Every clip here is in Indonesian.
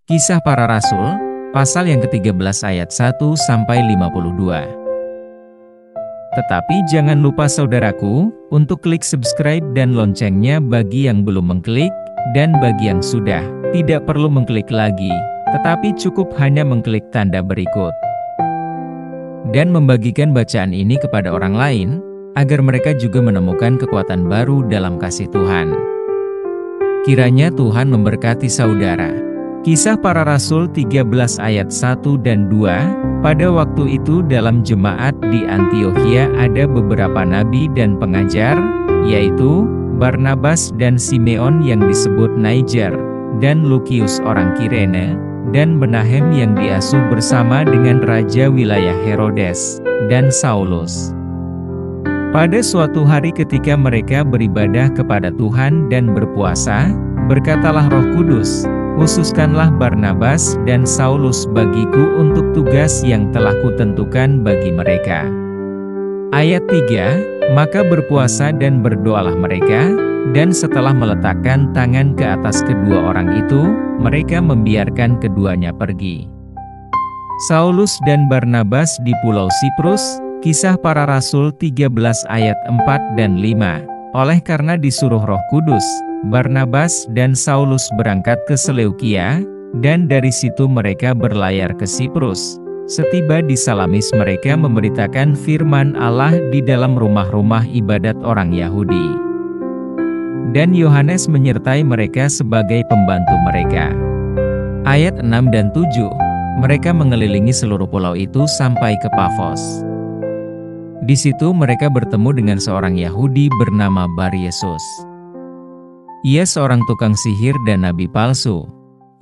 Kisah Para Rasul, pasal yang ke-13 ayat 1-52. Tetapi jangan lupa saudaraku, untuk klik subscribe dan loncengnya bagi yang belum mengklik, dan bagi yang sudah, tidak perlu mengklik lagi, tetapi cukup hanya mengklik tanda berikut. Dan membagikan bacaan ini kepada orang lain, agar mereka juga menemukan kekuatan baru dalam kasih Tuhan. Kiranya Tuhan memberkati saudara. Kisah Para Rasul 13 ayat 1 dan 2, pada waktu itu dalam jemaat di Antiokhia ada beberapa nabi dan pengajar, yaitu Barnabas dan Simeon yang disebut Niger, dan Lukius orang Kirene, dan Menahem yang diasuh bersama dengan raja wilayah Herodes, dan Saulus. Pada suatu hari ketika mereka beribadah kepada Tuhan dan berpuasa, berkatalah Roh Kudus, "Khususkanlah Barnabas dan Saulus bagiku untuk tugas yang telah kutentukan bagi mereka." Ayat 3, maka berpuasa dan berdoalah mereka, dan setelah meletakkan tangan ke atas kedua orang itu, mereka membiarkan keduanya pergi. Saulus dan Barnabas di Pulau Siprus, Kisah Para Rasul 13 ayat 4 dan 5. Oleh karena disuruh Roh Kudus, Barnabas dan Saulus berangkat ke Seleukia, dan dari situ mereka berlayar ke Siprus. Setiba di Salamis mereka memberitakan firman Allah di dalam rumah-rumah ibadat orang Yahudi. Dan Yohanes menyertai mereka sebagai pembantu mereka. Ayat 6 dan 7, mereka mengelilingi seluruh pulau itu sampai ke Pafos. Di situ mereka bertemu dengan seorang Yahudi bernama Bar-Yesus. Ia seorang tukang sihir dan nabi palsu.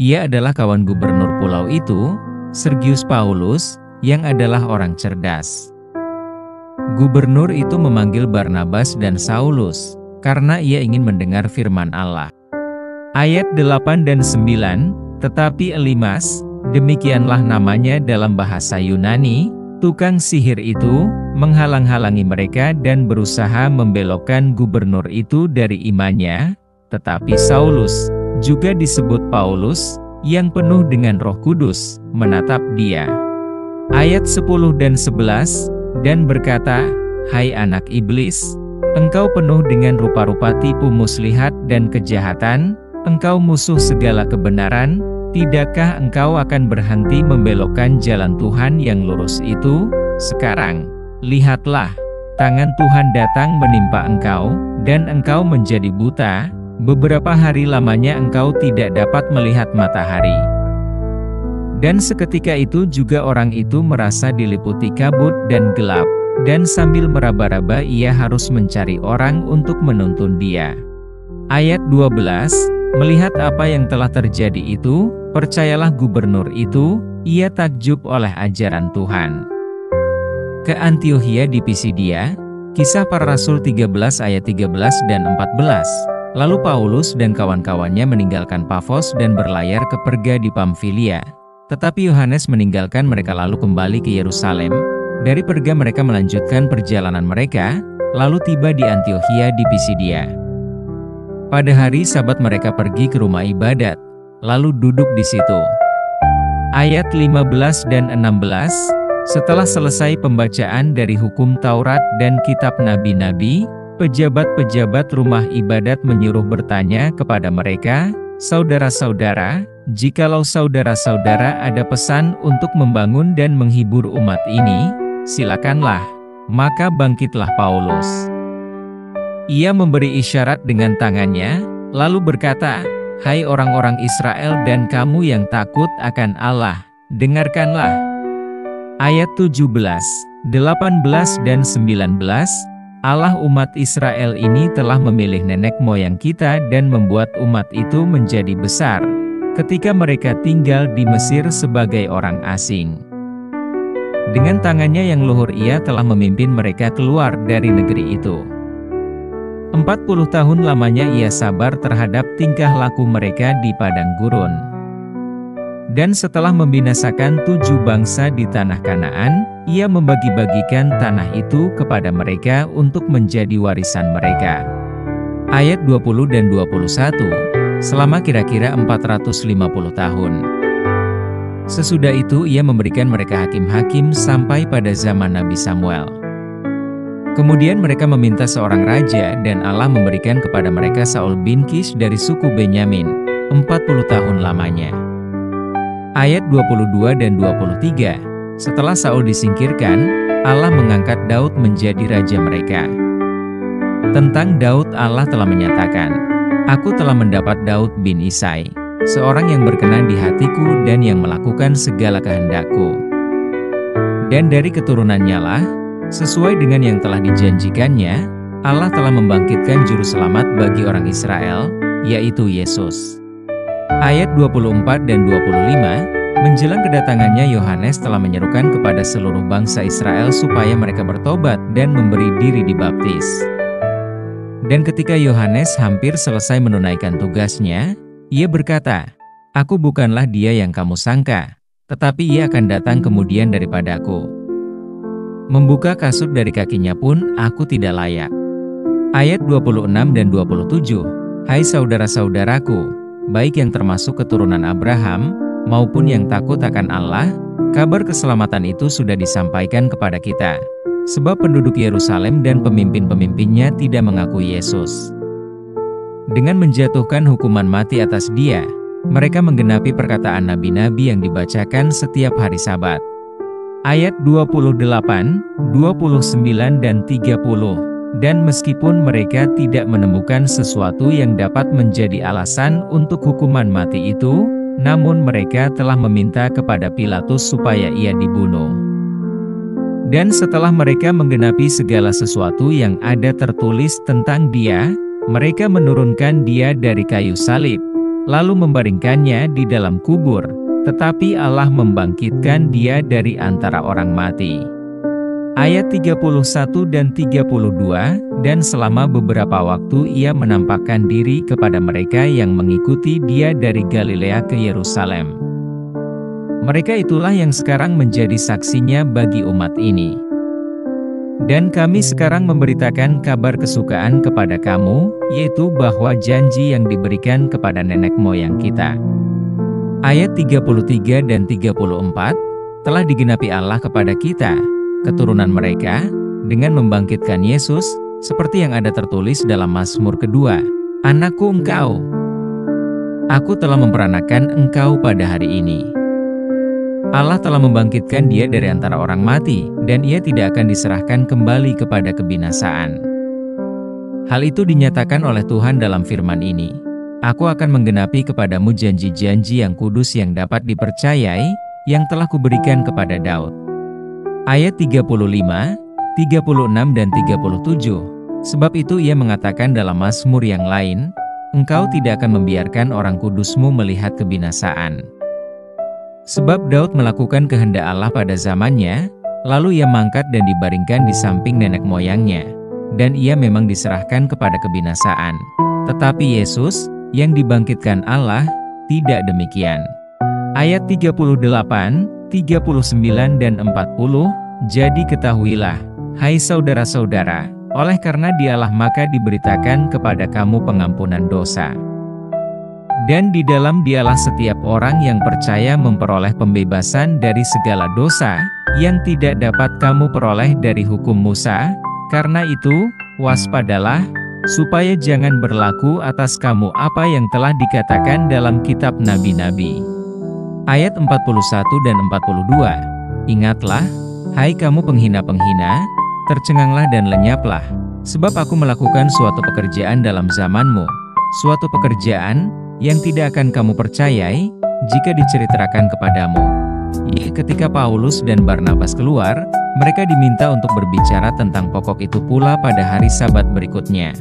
Ia adalah kawan gubernur pulau itu, Sergius Paulus, yang adalah orang cerdas. Gubernur itu memanggil Barnabas dan Saulus, karena ia ingin mendengar firman Allah. Ayat 8 dan 9, tetapi Elimas, demikianlah namanya dalam bahasa Yunani, tukang sihir itu, menghalang-halangi mereka dan berusaha membelokkan gubernur itu dari imannya. Tetapi Saulus, juga disebut Paulus, yang penuh dengan Roh Kudus, menatap dia. Ayat 10 dan 11, dan berkata, "Hai anak iblis, engkau penuh dengan rupa-rupa tipu muslihat dan kejahatan, engkau musuh segala kebenaran, tidakkah engkau akan berhenti membelokkan jalan Tuhan yang lurus itu? Sekarang, lihatlah, tangan Tuhan datang menimpa engkau, dan engkau menjadi buta. Beberapa hari lamanya engkau tidak dapat melihat matahari." Dan seketika itu juga orang itu merasa diliputi kabut dan gelap, dan sambil meraba-raba ia harus mencari orang untuk menuntun dia. Ayat 12, melihat apa yang telah terjadi itu, percayalah gubernur itu, ia takjub oleh ajaran Tuhan. Ke Antiokhia di Pisidia, Kisah Para Rasul 13 ayat 13 dan 14. Lalu Paulus dan kawan-kawannya meninggalkan Pafos dan berlayar ke Perga di Pamfilia. Tetapi Yohanes meninggalkan mereka lalu kembali ke Yerusalem. Dari Perga mereka melanjutkan perjalanan mereka, lalu tiba di Antiokhia di Pisidia. Pada hari Sabat mereka pergi ke rumah ibadat, lalu duduk di situ. Ayat 15 dan 16, setelah selesai pembacaan dari hukum Taurat dan kitab nabi-nabi, pejabat-pejabat rumah ibadat menyuruh bertanya kepada mereka, "Saudara-saudara, jikalau saudara-saudara ada pesan untuk membangun dan menghibur umat ini, silakanlah." Maka bangkitlah Paulus. Ia memberi isyarat dengan tangannya, lalu berkata, "Hai orang-orang Israel dan kamu yang takut akan Allah, dengarkanlah." Ayat 17, 18 dan 19, Allah umat Israel ini telah memilih nenek moyang kita dan membuat umat itu menjadi besar, ketika mereka tinggal di Mesir sebagai orang asing. Dengan tangannya yang luhur ia telah memimpin mereka keluar dari negeri itu. 40 tahun lamanya ia sabar terhadap tingkah laku mereka di padang gurun. Dan setelah membinasakan 7 bangsa di tanah Kanaan, ia membagi-bagikan tanah itu kepada mereka untuk menjadi warisan mereka. Ayat 20 dan 21, selama kira-kira 450 tahun. Sesudah itu ia memberikan mereka hakim-hakim sampai pada zaman Nabi Samuel. Kemudian mereka meminta seorang raja dan Allah memberikan kepada mereka Saul bin Kish dari suku Benyamin, 40 tahun lamanya. Ayat 22 dan 23, setelah Saul disingkirkan, Allah mengangkat Daud menjadi raja mereka. Tentang Daud Allah telah menyatakan, "Aku telah mendapat Daud bin Isai, seorang yang berkenan di hatiku dan yang melakukan segala kehendakku. Dan dari keturunannya lah, sesuai dengan yang telah dijanjikannya, Allah telah membangkitkan juru selamat bagi orang Israel, yaitu Yesus." Ayat 24 dan 25, menjelang kedatangannya Yohanes telah menyerukan kepada seluruh bangsa Israel supaya mereka bertobat dan memberi diri dibaptis. Dan ketika Yohanes hampir selesai menunaikan tugasnya, ia berkata, "Aku bukanlah dia yang kamu sangka, tetapi ia akan datang kemudian daripadaku. Membuka kasut dari kakinya pun aku tidak layak." Ayat 26 dan 27, "Hai saudara-saudaraku, baik yang termasuk keturunan Abraham, maupun yang takut akan Allah, kabar keselamatan itu sudah disampaikan kepada kita. Sebab penduduk Yerusalem dan pemimpin-pemimpinnya tidak mengakui Yesus. Dengan menjatuhkan hukuman mati atas dia, mereka menggenapi perkataan nabi-nabi yang dibacakan setiap hari Sabat." Ayat 28, 29 dan 30, "Dan meskipun mereka tidak menemukan sesuatu yang dapat menjadi alasan untuk hukuman mati itu, namun mereka telah meminta kepada Pilatus supaya ia dibunuh. Dan setelah mereka menggenapi segala sesuatu yang ada tertulis tentang dia, mereka menurunkan dia dari kayu salib, lalu membaringkannya di dalam kubur, tetapi Allah membangkitkan dia dari antara orang mati." Ayat 31 dan 32, "Dan selama beberapa waktu ia menampakkan diri kepada mereka yang mengikuti dia dari Galilea ke Yerusalem. Mereka itulah yang sekarang menjadi saksinya bagi umat ini. Dan kami sekarang memberitakan kabar kesukaan kepada kamu, yaitu bahwa janji yang diberikan kepada nenek moyang kita." Ayat 33 dan 34, "Telah digenapi Allah kepada kita, keturunan mereka, dengan membangkitkan Yesus, seperti yang ada tertulis dalam Mazmur kedua, 'Anakku engkau, aku telah memperanakan engkau pada hari ini.' Allah telah membangkitkan dia dari antara orang mati, dan ia tidak akan diserahkan kembali kepada kebinasaan. Hal itu dinyatakan oleh Tuhan dalam firman ini, 'Aku akan menggenapi kepadamu janji-janji yang kudus yang dapat dipercayai, yang telah kuberikan kepada Daud.'" Ayat 35, 36 dan 37, "Sebab itu ia mengatakan dalam Mazmur yang lain, 'Engkau tidak akan membiarkan orang kudusmu melihat kebinasaan.' Sebab Daud melakukan kehendak Allah pada zamannya, lalu ia mangkat dan dibaringkan di samping nenek moyangnya, dan ia memang diserahkan kepada kebinasaan. Tetapi Yesus, yang dibangkitkan Allah, tidak demikian." Ayat 38, 39 dan 40, "Jadi ketahuilah, hai saudara-saudara, oleh karena dialah maka diberitakan kepada kamu pengampunan dosa. Dan di dalam dialah setiap orang yang percaya memperoleh pembebasan dari segala dosa, yang tidak dapat kamu peroleh dari hukum Musa. Karena itu, waspadalah, supaya jangan berlaku atas kamu apa yang telah dikatakan dalam kitab nabi-nabi." Ayat 41 dan 42, "Ingatlah, hai kamu penghina-penghina, tercenganglah dan lenyaplah, sebab aku melakukan suatu pekerjaan dalam zamanmu, suatu pekerjaan yang tidak akan kamu percayai, jika diceritakan kepadamu." Ketika Paulus dan Barnabas keluar, mereka diminta untuk berbicara tentang pokok itu pula pada hari Sabat berikutnya.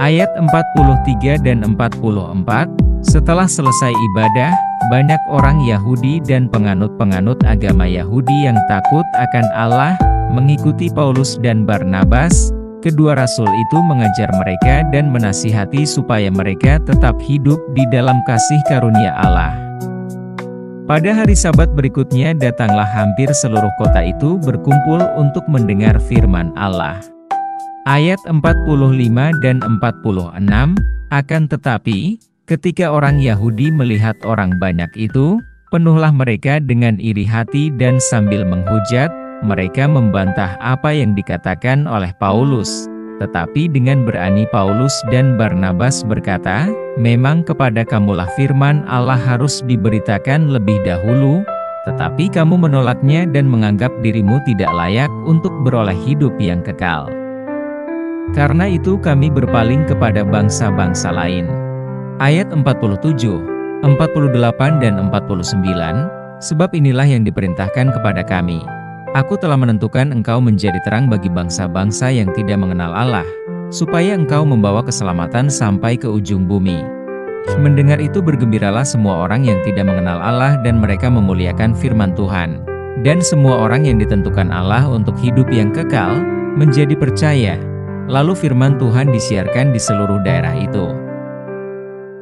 Ayat 43 dan 44, "Setelah selesai ibadah, banyak orang Yahudi dan penganut-penganut agama Yahudi yang takut akan Allah, mengikuti Paulus dan Barnabas. Kedua rasul itu mengajar mereka dan menasihati supaya mereka tetap hidup di dalam kasih karunia Allah. Pada hari Sabat berikutnya datanglah hampir seluruh kota itu berkumpul untuk mendengar firman Allah. Ayat 45 dan 46, "Akan tetapi, ketika orang Yahudi melihat orang banyak itu, Penuhlah mereka dengan iri hati dan sambil menghujat, mereka membantah apa yang dikatakan oleh Paulus. Tetapi dengan berani Paulus dan Barnabas berkata, "Memang kepada kamulah firman Allah harus diberitakan lebih dahulu, tetapi kamu menolaknya dan menganggap dirimu tidak layak untuk beroleh hidup yang kekal. Karena itu kami berpaling kepada bangsa-bangsa lain." Ayat 47, 48 dan 49, "Sebab inilah yang diperintahkan kepada kami. Aku telah menentukan engkau menjadi terang bagi bangsa-bangsa yang tidak mengenal Allah, supaya engkau membawa keselamatan sampai ke ujung bumi." Mendengar itu bergembiralah semua orang yang tidak mengenal Allah dan mereka memuliakan firman Tuhan. Dan semua orang yang ditentukan Allah untuk hidup yang kekal, menjadi percaya. Lalu firman Tuhan disiarkan di seluruh daerah itu.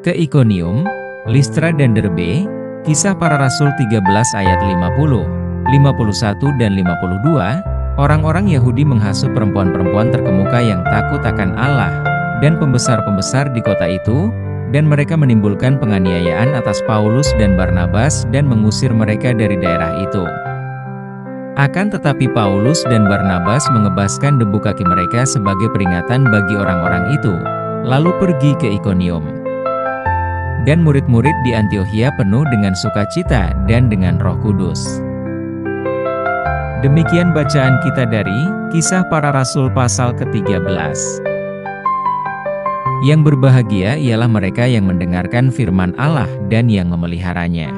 Ke Ikonium, Listra dan Derbe, Kisah Para Rasul 13 ayat 50, 51 dan 52, orang-orang Yahudi menghasut perempuan-perempuan terkemuka yang takut akan Allah, dan pembesar-pembesar di kota itu, dan mereka menimbulkan penganiayaan atas Paulus dan Barnabas dan mengusir mereka dari daerah itu. Akan tetapi Paulus dan Barnabas mengebaskan debu kaki mereka sebagai peringatan bagi orang-orang itu, lalu pergi ke Ikonium. Dan murid-murid di Antiokhia penuh dengan sukacita dan dengan Roh Kudus. Demikian bacaan kita dari Kisah Para Rasul pasal ke-13. Yang berbahagia ialah mereka yang mendengarkan firman Allah dan yang memeliharanya.